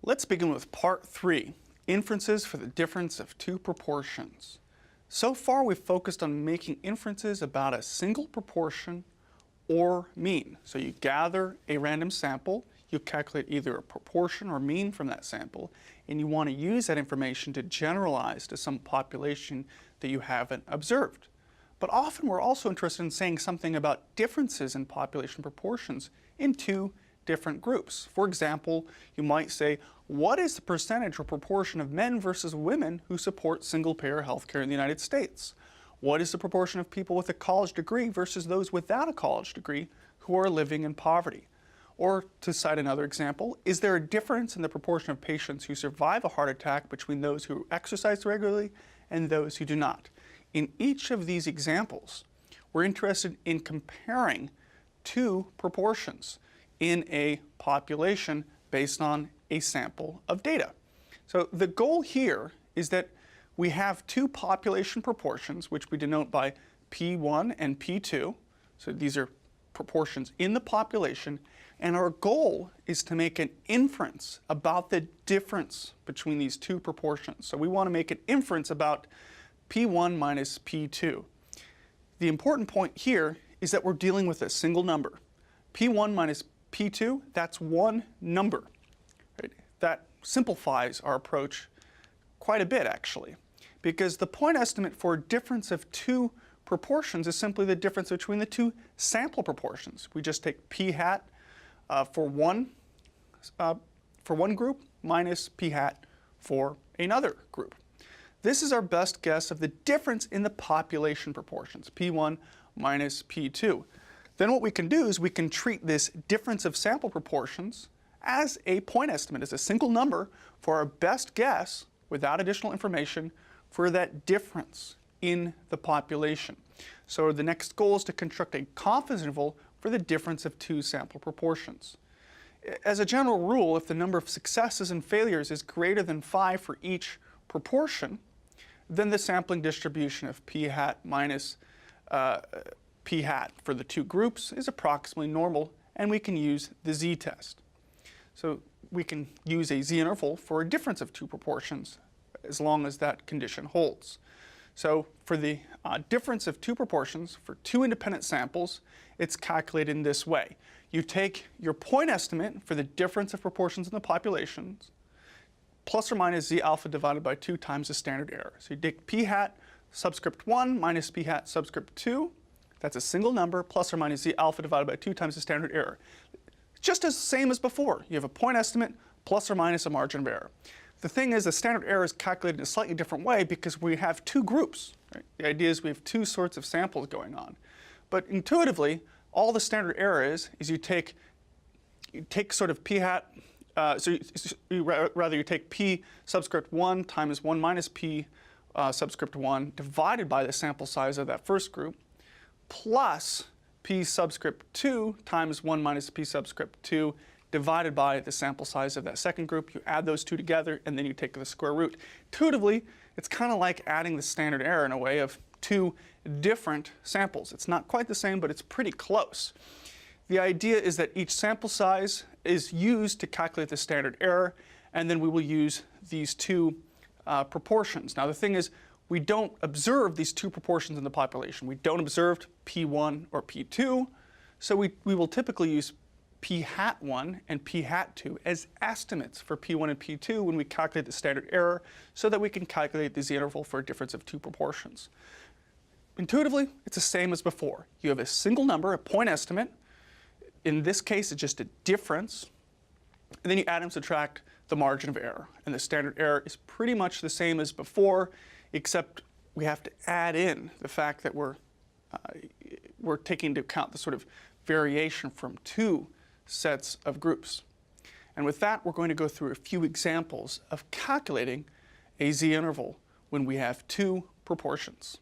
Let's begin with part 3, inferences for the difference of two proportions. So far we've focused on making inferences about a single proportion or mean. So you gather a random sample, you calculate either a proportion or mean from that sample, and you want to use that information to generalize to some population that you haven't observed. But often we're also interested in saying something about differences in population proportions in two different groups. For example, you might say, what is the percentage or proportion of men versus women who support single-payer health care in the United States? What is the proportion of people with a college degree versus those without a college degree who are living in poverty? Or, to cite another example, is there a difference in the proportion of patients who survive a heart attack between those who exercise regularly and those who do not? In each of these examples, we're interested in comparing two proportions in a population based on a sample of data. So the goal here is that we have two population proportions, which we denote by P1 and P2. So these are proportions in the population, and our goal is to make an inference about the difference between these two proportions. So we want to make an inference about P1 minus P2. The important point here is that we're dealing with a single number. P1 minus P2, that's one number. Right? That simplifies our approach quite a bit, actually, because the point estimate for a difference of two proportions is simply the difference between the two sample proportions. We just take p hat for one group minus p hat for another group. This is our best guess of the difference in the population proportions, P1 minus P2. Then what we can do is we can treat this difference of sample proportions as a point estimate, as a single number for our best guess, without additional information, for that difference in the population. So the next goal is to construct a confidence interval for the difference of two sample proportions. As a general rule, if the number of successes and failures is greater than 5 for each proportion, then the sampling distribution of p hat minus p hat for the two groups is approximately normal, and we can use the z-test. So we can use a z-interval for a difference of two proportions as long as that condition holds. So for the difference of two proportions for two independent samples, it's calculated in this way. You take your point estimate for the difference of proportions in the populations, plus or minus z alpha divided by 2 times the standard error. So you take p hat subscript 1 minus p hat subscript 2. That's a single number, plus or minus z alpha divided by 2 times the standard error. Just as same as before. You have a point estimate plus or minus a margin of error. The thing is, the standard error is calculated in a slightly different way because we have two groups. Right? The idea is we have two sorts of samples going on. But intuitively, all the standard error is you take sort of p hat, you take p subscript 1 times 1 minus p subscript 1 divided by the sample size of that first group, plus p subscript 2 times 1 minus p subscript 2 divided by the sample size of that second group. You add those two together, and then you take the square root. Intuitively, it's kind of like adding the standard error in a way of two different samples. It's not quite the same, but it's pretty close. The idea is that each sample size is used to calculate the standard error, and then we will use these two proportions. Now, the thing is, we don't observe these two proportions in the population. We don't observe P1 or P2, so we will typically use P hat 1 and P hat 2 as estimates for P1 and P2 when we calculate the standard error, so that we can calculate the z-interval for a difference of two proportions. Intuitively, it's the same as before. You have a single number, a point estimate. In this case, it's just a difference. And then you add and subtract the margin of error. And the standard error is pretty much the same as before, except we have to add in the fact that we're taking into account the sort of variation from two sets of groups. And with that, we're going to go through a few examples of calculating a z-interval when we have two proportions.